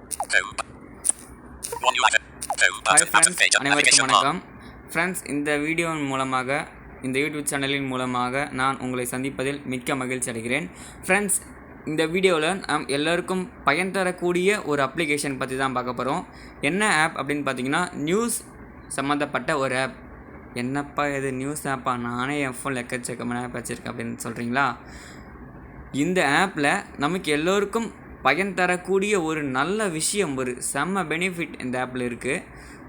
Hi friends, அனைவருக்கும் வணக்கம். Friends, இந்த வீடியோவின் மூலமாக, இந்த யூடியூப் சேனலின் மூலமாக நான் உங்களை சந்திப்பதில் மிக்க மகிழ்ச்சி அடைகிறேன். ஃப்ரெண்ட்ஸ், இந்த வீடியோவில் நாம் எல்லோருக்கும் பயன் தரக்கூடிய ஒரு அப்ளிகேஷன் பற்றி தான் பார்க்க போகிறோம். என்ன ஆப் அப்படின்னு பார்த்தீங்கன்னா, நியூஸ் சம்மந்தப்பட்ட ஒரு ஆப். என்னப்பா இது நியூஸ் ஆப்பா? நானே என் ஃபோனில் எக்கச்சக்கமான ஆப் வச்சுருக்கேன் அப்படின்னு சொல்கிறீங்களா? இந்த ஆப்பில் நமக்கு எல்லோருக்கும் பயன் தரக்கூடிய ஒரு நல்ல விஷயம், ஒரு செம்ம பெனிஃபிட் இந்த ஆப்பில் இருக்குது.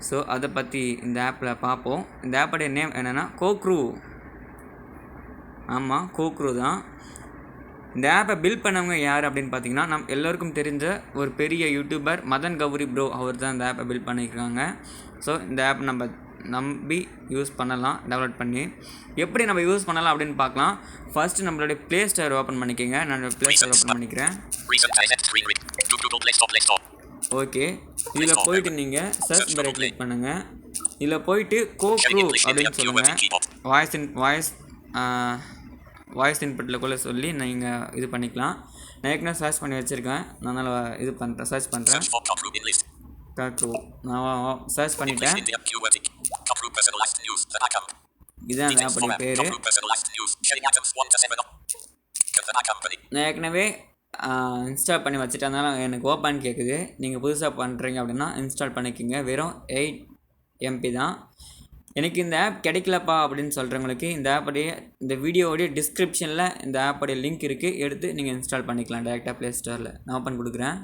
ஸோ அதை பற்றி இந்த ஆப்பில் பார்ப்போம். இந்த ஆப்போடைய நேம் என்னென்னா கோக்ரு. ஆமாம், கோக்ரு தான். இந்த ஆப்பை பில்ட் பண்ணவங்க யார் அப்படின்னு பார்த்தீங்கன்னா, நம்ம எல்லோருக்கும் தெரிஞ்ச ஒரு பெரிய யூடியூபர் மதன் கௌரி ப்ரோ, அவர் தான் இந்த ஆப்பை பில்ட் பண்ணியிருக்காங்க. ஸோ இந்த ஆப் நம்ம நம்பி யூஸ் பண்ணலாம், டவுன்லோட் பண்ணி. எப்படி நம்ம யூஸ் பண்ணலாம் அப்படின்னு பார்க்கலாம். ஃபர்ஸ்ட் நம்மளுடைய ப்ளே ஸ்டோர் ஓப்பன் பண்ணிக்கோங்க. நான் ப்ளே ஸ்டோர் ஓப்பன் பண்ணிக்கிறேன். ஓகே, இதில் போயிட்டு நீங்கள் சர்ச் பாரை கிளிக் பண்ணுங்கள். இதில் போயிட்டு கோக்ரு அப்படின்னு சொல்லுங்கள். வாய்ஸ் இன்புட்டில் கூட சொல்லி நீங்கள் இது பண்ணிக்கலாம். நான் ஏற்கனவே சர்ச் பண்ணி வச்சுருக்கேன், அதனால் இது பண்ணுறேன், சர்ச் பண்ணுறேன். கோக்ரு நான் சர்ச் பண்ணிட்டேன். இதுதான் அந்த ஆப்போடைய பேர். நான் ஏற்கனவே இன்ஸ்டால் பண்ணி வச்சுட்டேன், அதனால் எனக்கு ஓப்பன் கேட்குது. நீங்கள் புதுசாக பண்ணுறீங்க அப்படின்னா இன்ஸ்டால் பண்ணிக்கோங்க. வெறும் 8 MB தான். எனக்கு இந்த ஆப் கிடைக்கலப்பா அப்படின்னு சொல்கிறவங்களுக்கு இந்த ஆப்போடைய இந்த வீடியோவுடைய டிஸ்கிரிப்ஷனில் இந்த ஆப்போடைய லிங்க் இருக்குது, எடுத்து நீங்கள் இன்ஸ்டால் பண்ணிக்கலாம் டேரெக்டாக ப்ளே ஸ்டோரில். நான் ஓப்பன் கொடுக்குறேன்.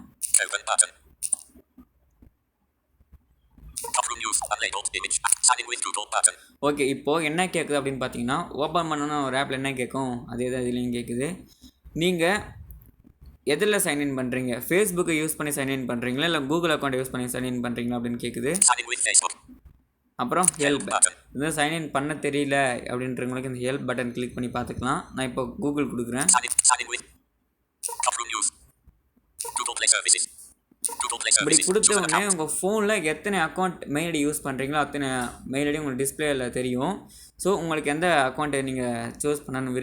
ஓகே, இப்போது என்ன கேட்குது அப்படின்னு பார்த்தீங்கன்னா, ஓப்பன் பண்ணணும்னா ஒரு ஆப்பில் என்ன கேட்கும் அதே தான் இதுலேயும் கேட்குது. நீங்கள் எதில் சைன்இன் பண்ணுறீங்க? ஃபேஸ்புக்கை யூஸ் பண்ணி சைன்இன் பண்ணுறீங்களா, இல்லை கூகுள் அக்கௌண்ட் யூஸ் பண்ணி சைன்இன் பண்ணுறீங்களா அப்படின்னு கேட்குது. அப்புறம் ஹெல்ப், இது சைன்இன் பண்ண தெரியல அப்படின்றவங்களுக்கு இந்த ஹெல்ப் பட்டன் கிளிக் பண்ணி பார்த்துக்கலாம். நான் இப்போ கூகுள் கொடுக்குறேன். இப்படி கொடுத்த உடனே உங்கள் ஃபோனில் எத்தனை அக்கௌண்ட் மெயில் ஐடி யூஸ் பண்ணுறீங்களோ அத்தனை மெயில் ஐடி உங்களுக்கு டிஸ்பிளேயில் தெரியும். ஸோ உங்களுக்கு எந்த அக்கௌண்ட்டை நீங்கள் சூஸ் பண்ணணும்னு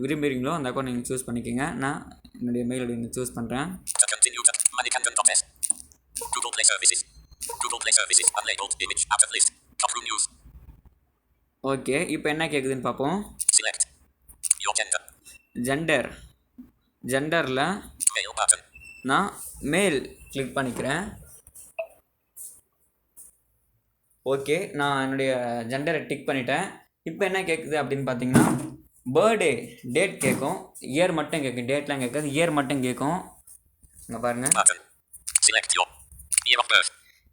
விரும்புகிறீங்களோ அந்த அக்கௌண்ட் நீங்கள் சூஸ் பண்ணிக்கோங்க. நான் என்னுடைய மெயில் ஐடி சூஸ் பண்ணுறேன். ஓகே, இப்போ என்ன கேட்குதுன்னு பார்ப்போம். ஜெண்டரில் நான் மேல் கிளிக் பண்ணிக்கிறேன். ஓகே, நான் என்னுடைய ஜெண்டரை டிக் பண்ணிட்டேன். இப்போ என்ன கேட்குது அப்படின்னு பார்த்தீங்கன்னா, பர்த்டே டேட் கேட்கும், இயர் மட்டும் கேட்கும். டேட்லாம் கேட்காது, இயர் மட்டும் கேட்கும். இங்கே பாருங்கள்,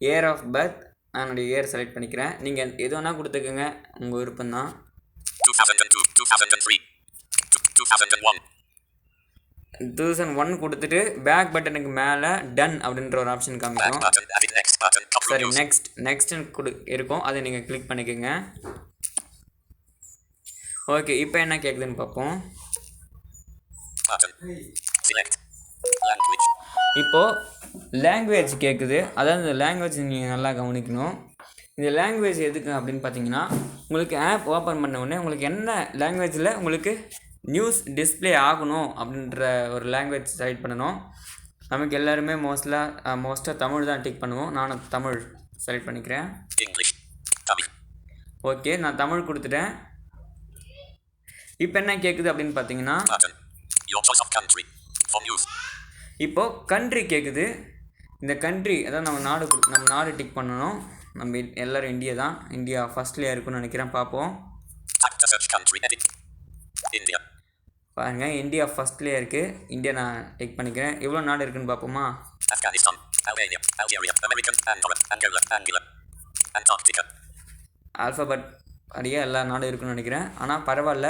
இயர் ஆஃப் பர்த். நான் என்னுடைய இயர் செலக்ட் பண்ணிக்கிறேன். நீங்கள் எது வேணால் கொடுத்துக்கோங்க, உங்கள் விருப்பம் தான். 2001 கொடுத்துட்டு பேக் பட்டனுக்கு மேலே டன் அப்படின்ற ஒரு ஆப்ஷன் காமிக்கும். சரி, நெக்ஸ்ட்னு இருக்கும், அதை நீங்கள் கிளிக் பண்ணிக்கோங்க. ஓகே, இப்போ என்ன கேட்குதுன்னு பார்ப்போம். இப்போது லாங்குவேஜ் கேட்குது. அதாவது இந்த லாங்குவேஜ் நீங்கள் நல்லா கவனிக்கணும். இந்த லாங்குவேஜ் எதுக்கு அப்படின்னு பார்த்தீங்கன்னா, உங்களுக்கு ஆப் ஓப்பன் பண்ண உடனே உங்களுக்கு என்ன லாங்குவேஜில் உங்களுக்கு நியூஸ் டிஸ்பிளே ஆகணும் அப்படின்ற ஒரு லாங்குவேஜ் செலக்ட் பண்ணணும். நமக்கு எல்லாருமே மோஸ்ட்டாக தமிழ் தான் டிக் பண்ணுவோம். நானும் தமிழ் செலக்ட் பண்ணிக்கிறேன். ஓகே, நான் தமிழ் கொடுத்துட்டேன். இப்போ என்ன கேட்குது அப்படின்னு பார்த்தீங்கன்னா, இப்போது கண்ட்ரி கேட்குது. இந்த கண்ட்ரி அதாவது நம்ம நாடு டிக் பண்ணணும். நம்ம எல்லோரும் இந்தியா தான், இந்தியா ஃபர்ஸ்ட்லேயே இருக்குன்னு நினைக்கிறேன். பார்ப்போம். பாருங்கள், இந்தியா ஃபர்ஸ்ட்லேயே இருக்குது. இந்தியா நான் டிக் பண்ணிக்கிறேன். எவ்வளோ நாடு இருக்குன்னு பார்ப்போமா? ஆல்ஃபபெட் அப்படியே எல்லா நாடும் இருக்குன்னு நினைக்கிறேன். ஆனால் பரவாயில்ல,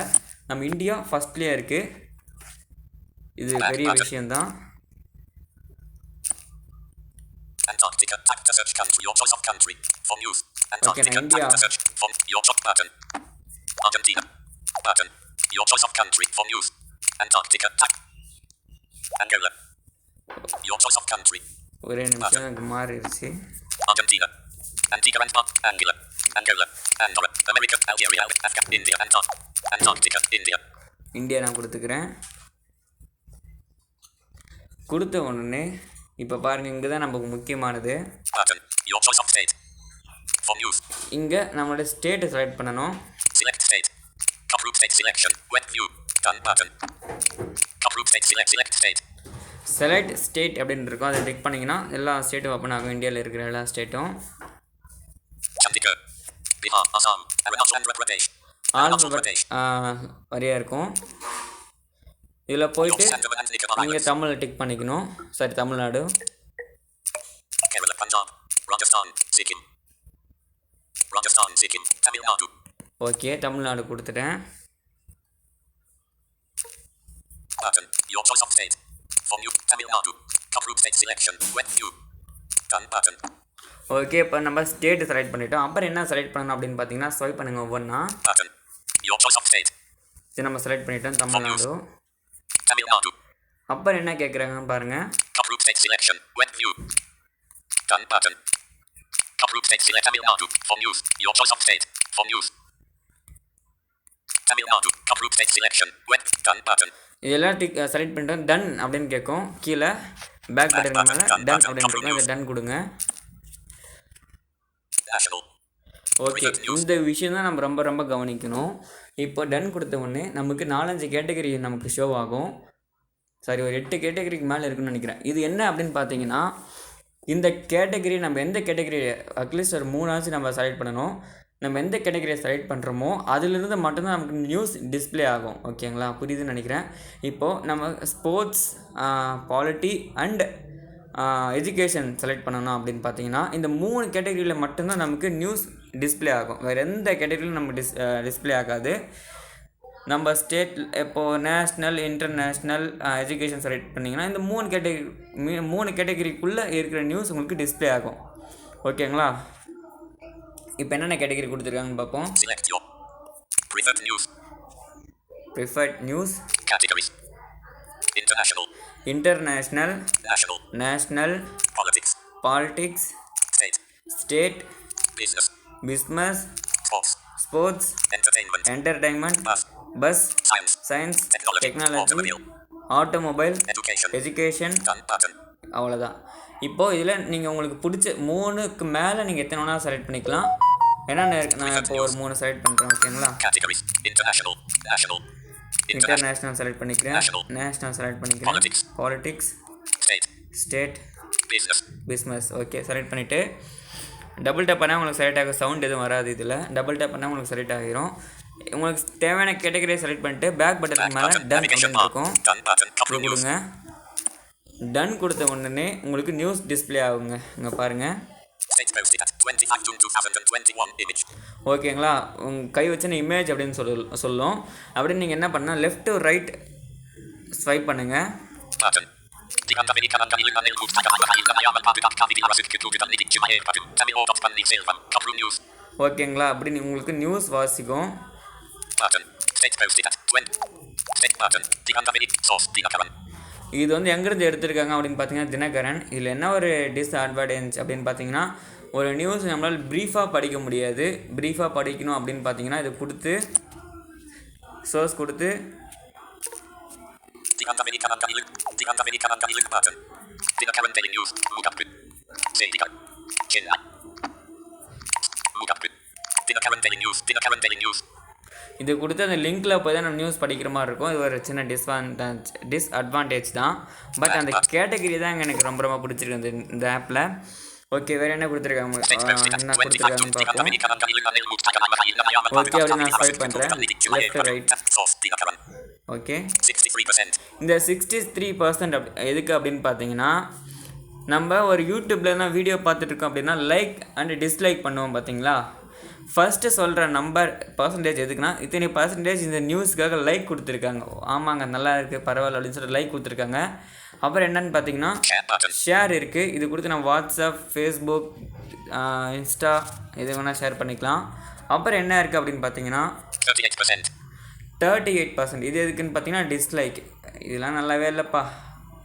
நம்ம இந்தியா ஃபர்ஸ்ட்லேயே இருக்குது. இது பெரிய விஷயந்தான். ஓகே, நான் இந்தியா ஒரே நிமிஷம் எனக்கு மாறிடுச்சு. இந்தியா நான் கொடுத்துக்கிறேன். கொடுத்த உடனே இப்போ பாருங்கள், இங்கே தான் நமக்கு முக்கியமானது. இங்கே நம்மளோட ஸ்டேட்டை செலக்ட் பண்ணணும். செலக்ட் ஸ்டேட் அப்படின்னு இருக்கும், அதை கிளிக் பண்ணிங்கன்னா எல்லா ஸ்டேட்டும் ஓப்பன் ஆகும். இந்தியாவில் இருக்கிற எல்லா ஸ்டேட்டும் வரையா இருக்கும். இதில் போயிட்டு நீங்கள் தமிழை டிக் பண்ணிக்கணும். சரி, தமிழ்நாடு. ஓகே, தமிழ்நாடு கொடுத்துட்டேன். ஓகே, இப்போ நம்ம ஸ்டேட் செலக்ட் பண்ணிட்டோம். அப்புறம் என்ன செலக்ட் பண்ணணும் அப்படின்னு பார்த்தீங்கன்னா, ஸ்வைப் பண்ணுங்க ஒவ்வொன்றா. இது நம்ம செலக்ட் பண்ணிட்டோம், தமிழ்நாடு. அப்புறம் என்ன கேட்குறாங்கன்னு பாருங்க. இதெல்லாம் செலக்ட் பண்ணிட்டோம். டன் அப்படின்னு கேட்கும். கீழே பேக் பட்டன் மேலே டன் அப்படின்னு இருக்கும், இதை டன் கொடுங்க. ஓகே, இந்த விஷயம் தான் நம்ம ரொம்ப ரொம்ப கவனிக்கணும். இப்போ டன் கொடுத்த உடனே நமக்கு 4-5 கேட்டகரி நமக்கு ஷோ ஆகும். சாரி, ஒரு 8 கேட்டகரிக்கு மேலே இருக்குன்னு நினைக்கிறேன். இது என்ன அப்படின்னு பார்த்தீங்கன்னா, இந்த கேட்டகரி நம்ம எந்த கேட்டகரி அட்லீஸ்ட் ஒரு 3 நம்ம செலக்ட் பண்ணணும். நம்ம எந்த கேட்டகரியை செலக்ட் பண்ணுறோமோ அதிலிருந்து மட்டும்தான் நமக்கு நியூஸ் டிஸ்பிளே ஆகும். ஓகேங்களா, புரியுதுன்னு நினைக்கிறேன். இப்போது நம்ம sports, polity and education select பண்ணணும் அப்படின்னு பார்த்தீங்கன்னா, இந்த 3 கேட்டகரியில் மட்டும்தான் நமக்கு நியூஸ் டிஸ்பிளே ஆகும். வேறு எந்த கேட்டகரியிலும் நமக்கு டிஸ்பிளே ஆகாது. நம்ம ஸ்டேட் இப்போது நேஷ்னல், இன்டர்நேஷ்னல், எஜுகேஷன் செலக்ட் பண்ணிங்கன்னா இந்த 3 கேட்டகரிக்குள்ளே இருக்கிற நியூஸ் உங்களுக்கு டிஸ்பிளே ஆகும். ஓகேங்களா, இப்போ என்னென்ன கேட்டகரி கொடுத்துருக்காங்கன்னு பார்ப்போம். Preferred news, international, national, politics, state, business, sports, entertainment, bus, science, technology, automobile, education. அவ்வளோதான். இப்போது இதில் நீங்கள் உங்களுக்கு பிடிச்ச 3க்கு மேலே நீங்கள் எத்தனை வேணால் செலக்ட் பண்ணிக்கலாம். ஏன்னா நான் இப்போ ஒரு 3 செலக்ட் பண்ணுறேன். ஓகேங்களா, இன்டர்நேஷ்னல் செலக்ட் பண்ணிக்கிறேன், நேஷ்னல் செலக்ட் பண்ணிக்கிறேன், politics, state, business. Okay, select பண்ணிவிட்டு டபுள் டேப் பண்ணால் உங்களுக்கு செலக்ட் ஆகும். சவுண்ட் எதுவும் வராது. இதில் டபுள் டேப் பண்ணால் உங்களுக்கு செலக்ட் ஆகிரும். உங்களுக்கு தேவையான கேட்டகரியை செலக்ட் பண்ணிட்டு பேக் பட்டனுக்கு மேலே டன் அப்படின்னு இருக்கும், கொடுங்க. டன் கொடுத்த உடனே உங்களுக்கு நியூஸ் டிஸ்பிளே ஆகுங்க. இங்கே பாருங்கள். ஓகேங்களா, உங்கள் கை வச்சுன இமேஜ் அப்படின்னு சொல்லும். அப்படின்னு நீங்கள் என்ன பண்ணால் லெஃப்ட் டு ரைட் ஸ்வைப் பண்ணுங்கள். ஓகேங்களா, அப்படி உங்களுக்கு நியூஸ் வாசிக்கும். இது வந்து எங்கேருந்து எடுத்திருக்காங்க அப்படின்னு பார்த்தீங்கன்னா தினகரன். இதில் என்ன ஒரு டிஸ்அட்வான்டேஜ் அப்படின்னு பார்த்தீங்கன்னா, ஒரு நியூஸ் நம்மளால் ப்ரீஃபாக படிக்க முடியாது. ப்ரீஃபாக படிக்கணும் அப்படின்னு பார்த்தீங்கன்னா இது கொடுத்து சோர்ஸ் கொடுத்து இது கொடுத்து அந்த லிங்க்கில் போய் தான் நம்ம நியூஸ் படிக்கிற மாதிரி இருக்கும். இது ஒரு சின்ன டிஸ்அட்வான்டேஜ் தான். பட் அந்த கேட்டகரி தான் எனக்கு ரொம்ப ரொம்ப பிடிச்சிருக்கு இந்த ஆப்பில். ஓகே, வேறு என்ன கொடுத்துருக்காங்க, என்ன கொடுத்துருக்காங்கன்னு பார்ப்போம். ஓகே, அப்படி நான் ஸ்வைப் பண்ணுறேன் லெஃப்ட் ரைட். ஓகே, இந்த 63% எதுக்கு அப்படின்னு பார்த்தீங்கன்னா, நம்ம ஒரு யூடியூப்பில் தான் வீடியோ பார்த்துட்ருக்கோம் அப்படின்னா லைக் அண்ட் டிஸ்லைக் பண்ணுவோம் பார்த்தீங்களா. ஃபஸ்ட்டு சொல்கிற நம்பர் பர்சன்டேஜ் எதுக்குன்னா, இத்தனை பர்சன்டேஜ் இந்த நியூஸுக்காக லைக் கொடுத்துருக்காங்க. ஆமாங்க, நல்லா இருக்குது, பரவாயில்ல அப்படின்னு சொல்லிட்டு லைக் கொடுத்துருக்காங்க. அப்புறம் என்னென்னு பார்த்தீங்கன்னா ஷேர் இருக்குது. இது கொடுத்து நம்ம வாட்ஸ்அப், ஃபேஸ்புக், இன்ஸ்டா எது வேணால் ஷேர் பண்ணிக்கலாம். அப்புறம் என்ன இருக்குது அப்படின்னு பார்த்தீங்கன்னா 38%. இது எதுக்குன்னு பார்த்தீங்கன்னா டிஸ்லைக். இதெல்லாம் நல்லாவே இல்லைப்பா,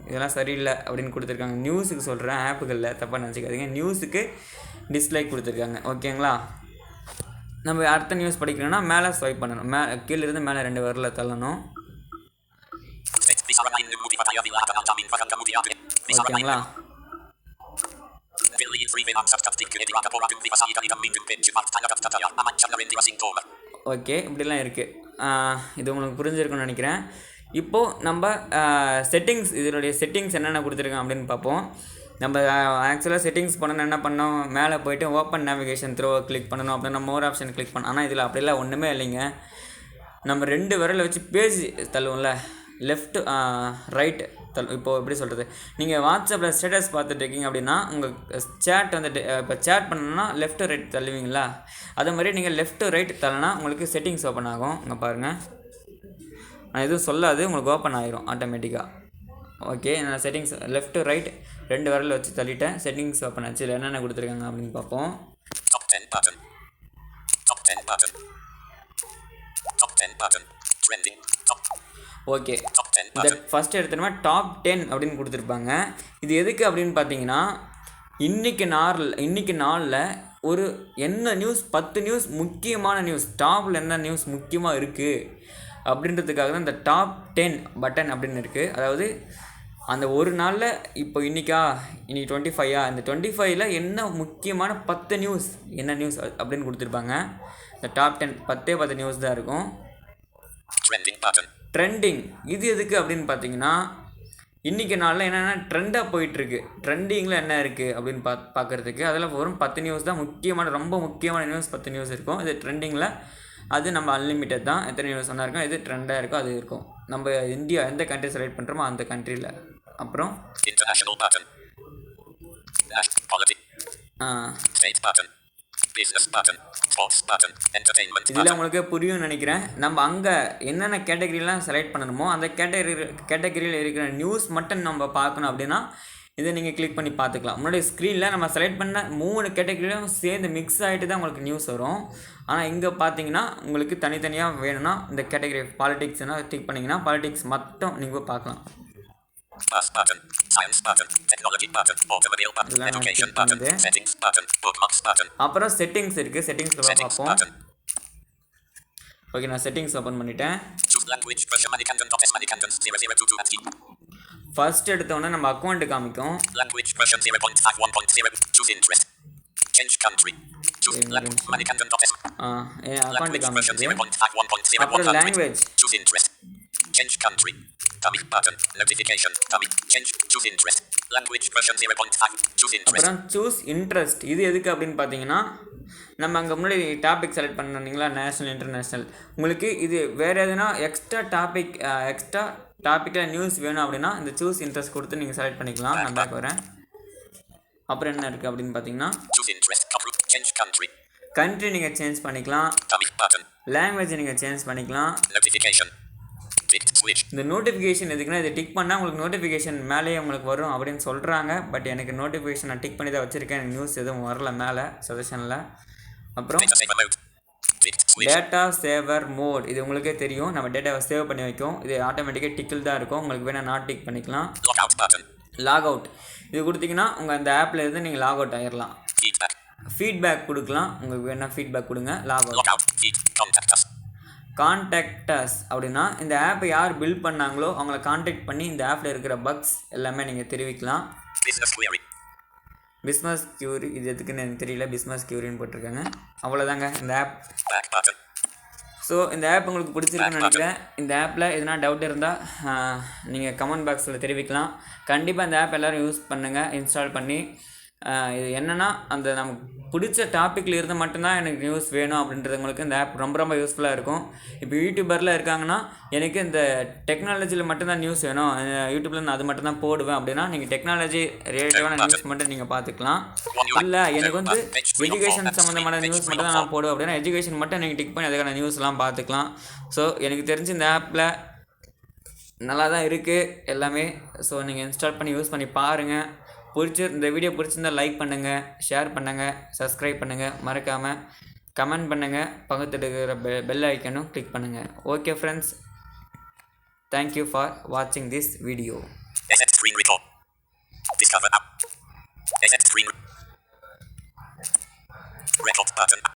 இதெல்லாம் சரியில்லை அப்படின்னு கொடுத்துருக்காங்க. நியூஸுக்கு சொல்கிறேன், ஆப்புகளில் தப்பாக நினச்சிக்காதீங்க. நியூஸுக்கு டிஸ்லைக் கொடுத்துருக்காங்க. ஓகேங்களா, நம்ம அடுத்த நியூஸ் படிக்கணும்னா மேலே ஸ்வைப் பண்ணணும். கீழேருந்து மேலே 2 விரலில் தள்ளணும். ஓகேங்களா, ஓகே, இப்படிலாம் இருக்குது. இது உங்களுக்கு புரிஞ்சிருக்குன்னு நினைக்கிறேன். இப்போது நம்ம செட்டிங்ஸ், இதனுடைய செட்டிங்ஸ் என்னென்ன கொடுத்துருக்கேன் அப்படின்னு பார்ப்போம். நம்ம ஆக்சுவலாக செட்டிங்ஸ் பண்ணணும், என்ன பண்ணோம், மேலே போய்ட்டு ஓப்பன் நேவிகேஷன் த்ரோ கிளிக் பண்ணணும், அப்படின்னா மோர் ஆப்ஷன் கிளிக் பண்ணணும். ஆனால் இதில் அப்படிலாம் ஒன்றுமே இல்லைங்க. நம்ம 2 விரலை வச்சு பேஜ் தள்ளுவோம்ல, லெஃப்ட் ரைட் இப்போது எப்படி சொல்கிறது, நீங்கள் வாட்ஸ்அப்பில் ஸ்டேட்டஸ் பார்த்துட்டு இருக்கீங்க அப்படின்னா உங்கள் சேட் வந்துட்டு இப்போ சேட் பண்ணணும்னா லெஃப்ட் ரைட் தள்ளுவீங்களா, அதே மாதிரி நீங்கள் லெஃப்ட் ரைட் தள்ளினா உங்களுக்கு செட்டிங்ஸ் ஓப்பன் ஆகும். இங்கே பாருங்கள், நான் எதுவும் சொல்லாது, உங்களுக்கு ஓப்பன் ஆகிரும் ஆட்டோமேட்டிக்காக. ஓகே, நான் செட்டிங்ஸ் லெஃப்ட் ரைட் 2 விரலில் வச்சு தள்ளிட்டேன், செட்டிங்ஸ் ஓப்பன் ஆச்சு. இதில் என்னென்ன கொடுத்துருக்காங்க அப்படின்னு பார்ப்போம். ஓகே, இந்த ஃபஸ்ட் எடுத்தோம்னா டாப் 10 அப்படின்னு கொடுத்துருப்பாங்க. இது எதுக்கு அப்படின்னு பார்த்தீங்கன்னா, இன்றைக்கி நாளில் ஒரு என்ன நியூஸ், 10 நியூஸ், முக்கியமான நியூஸ், டாப்பில் என்ன நியூஸ் முக்கியமாக இருக்குது அப்படின்றதுக்காக தான் இந்த டாப் 10 பட்டன் அப்படின்னு இருக்குது. அதாவது அந்த ஒரு நாளில் இப்போ இன்னைக்கு 25 இந்த 25ல் என்ன முக்கியமான 10 நியூஸ், என்ன நியூஸ் அப்படின்னு கொடுத்துருப்பாங்க. இந்த டாப் 10 10 நியூஸ் தான் இருக்கும். ட்ரெண்டிங் இது எதுக்கு அப்படின்னு பார்த்தீங்கன்னா, இன்றைக்கி நாளில் என்னென்ன ட்ரெண்டாக போயிட்டுருக்கு, ட்ரெண்டிங்கில் என்ன இருக்குது அப்படின்னு பார்க்குறதுக்கு அதில் வரும் 10 நியூஸ் தான் முக்கியமான, ரொம்ப முக்கியமான நியூஸ் 10 நியூஸ் இருக்கும். இது ட்ரெண்டிங்கில், அது நம்ம அன்லிமிட்டட் தான், எத்தனை நியூஸ் சொன்னால் இருக்கும். இது ட்ரெண்டாக இருக்கோ அது இருக்கும். நம்ம இந்தியா எந்த கண்ட்ரி செலக்ட் பண்ணுறோமோ அந்த கண்ட்ரியில். அப்புறம் இதில் உங்களுக்கு புரியும்னு நினைக்கிறேன். நம்ம அங்கே என்னென்ன கேட்டகரிலாம் செலக்ட் பண்ணணுமோ அந்த கேட்டகரியில் இருக்கிற நியூஸ் மட்டும் நம்ம பார்க்கணும் அப்படின்னா இதை நீங்கள் கிளிக் பண்ணி பார்த்துக்கலாம். முன்னாடி ஸ்க்ரீனில் நம்ம செலக்ட் பண்ண 3 கேட்டகரியிலும் சேர்ந்து மிக்ஸ் ஆகிட்டு தான் உங்களுக்கு நியூஸ் வரும். ஆனால் இங்கே பார்த்தீங்கன்னா உங்களுக்கு தனித்தனியாக வேணும்னா இந்த கேட்டகரி பாலிடிக்ஸ்னால் கிளிக் பண்ணிங்கன்னா பாலிடிக்ஸ் மட்டும் நீங்கள் பார்க்கலாம். அப்புறம் செட்டிங்ஸ் இருக்குது, செட்டிங்ஸ் பார்ப்போம். ஓகே, நான் செட்டிங்ஸ் ஓப்பன் பண்ணிட்டேன். ஃபர்ஸ்ட் எடுத்தோன்னே நம்ம அக்கௌண்ட் காமிக்கும். அக்கௌண்ட் காமிக்குது. அப்புறம் லாங்குவேஜ், அப்புறம் சூஸ் இன்ட்ரெஸ்ட். இது எதுக்கு அப்படின்னு பார்த்தீங்கன்னா, நம்ம அங்கே முன்னாடி டாபிக் செலக்ட் பண்ணிங்களா, நேஷ்னல் இன்டர்நேஷ்னல், உங்களுக்கு இது வேறு எதுனா எக்ஸ்ட்ரா டாப்பிக்கில் நியூஸ் வேணும் அப்படின்னா இந்த சூஸ் இன்ட்ரெஸ்ட் கொடுத்து நீங்கள் செலக்ட் பண்ணிக்கலாம். நான் பேக் வரேன். அப்புறம் என்ன இருக்குது அப்படின்னு பார்த்தீங்கன்னா, கண்ட்ரி நீங்கள் சேஞ்ச் பண்ணிக்கலாம், லாங்குவேஜ் நீங்கள் சேஞ்ச் பண்ணிக்கலாம். இந்த நோட்டிஃபிகேஷன் எதுக்குன்னா, இதை டிக் பண்ணால் உங்களுக்கு நோட்டிஃபிகேஷன் மேலேயே உங்களுக்கு வரும் அப்படின்னு சொல்கிறாங்க. பட் எனக்கு நோட்டிஃபிகேஷன் நான் டிக் பண்ணி தான் வச்சுருக்கேன், எனக்கு நியூஸ் எதுவும் வரல மேலே சஜஷனில். அப்புறம் டேட்டா சேவர் மோட், இது உங்களுக்கே தெரியும், நம்ம டேட்டாவை சேவ் பண்ணி வைக்கும். இது ஆட்டோமேட்டிக்காக டிக்கில் தான் இருக்கும், உங்களுக்கு வேணால் நாட் டிக் பண்ணிக்கலாம். லாக் அவுட் இது கொடுத்தீங்கன்னா உங்கள் அந்த ஆப்பில் இருந்து நீங்கள் லாக் அவுட் ஆகிடலாம். ஃபீட்பேக் கொடுக்கலாம், உங்களுக்கு வேணால் ஃபீட்பேக் கொடுங்க. Log out. கான்டாக்ட் அஸ் அப்படின்னா இந்த ஆப்பை யார் பில்ட் பண்ணாங்களோ அவங்கள கான்டாக்ட் பண்ணி இந்த ஆப்பில் இருக்கிற பக்ஸ் எல்லாமே நீங்கள் தெரிவிக்கலாம். பிஸ்னஸ் கியூரி, இது எதுக்குன்னு எனக்கு தெரியல, பிஸ்னஸ் கியூரின்னு போட்டிருக்காங்க. அவ்வளோதாங்க இந்த ஆப். ஸோ இந்த ஆப் உங்களுக்கு பிடிச்சிருக்குன்னு நினைக்கிறேன். இந்த ஆப்பில் எதுனா டவுட் இருந்தால் நீங்கள் கமெண்ட் பாக்ஸில் தெரிவிக்கலாம். கண்டிப்பாக இந்த ஆப் எல்லோரும் யூஸ் பண்ணுங்கள், இன்ஸ்டால் பண்ணி. இது என்னென்னா, அந்த நமக்கு பிடிச்ச டாப்பிக்கில் இருந்து மட்டும்தான் எனக்கு நியூஸ் வேணும் அப்படின்றவங்களுக்கு இந்த ஆப் ரொம்ப ரொம்ப யூஸ்ஃபுல்லாக இருக்கும். இப்போ யூடியூபரில் இருக்காங்கன்னா எனக்கு இந்த டெக்னாலஜியில் மட்டும்தான் நியூஸ் வேணும், யூடியூப்பில் நான் அது மட்டும்தான் போடுவேன் அப்படின்னா நீங்கள் டெக்னாலஜி ரிலேட்டிவான நியூஸ் மட்டும் நீங்கள் பார்த்துக்கலாம். இல்லை எனக்கு வந்து எஜுகேஷன் சம்மந்தமான நியூஸ் மட்டும் தான் நான் போடுவேன் அப்படின்னா எஜுகேஷன் மட்டும் நீங்கள் டிக் பண்ணி அதுக்கான நியூஸ்லாம் பார்த்துக்கலாம். ஸோ எனக்கு தெரிஞ்சு இந்த ஆப்பில் நல்லா தான் இருக்குது எல்லாமே. ஸோ நீங்கள் இன்ஸ்டால் பண்ணி யூஸ் பண்ணி பாருங்கள். இந்த வீடியோ பிடிச்சிருந்தால் லைக் பண்ணுங்கள், ஷேர் பண்ணுங்கள், சப்ஸ்கிரைப் பண்ணுங்கள், மறக்காமல் கமெண்ட் பண்ணுங்கள், பக்கத்தில் இருக்கிற பெல் ஐக்கனும் கிளிக் பண்ணுங்கள். ஓகே ஃப்ரெண்ட்ஸ், தேங்க்யூ ஃபார் வாட்சிங் திஸ் வீடியோ.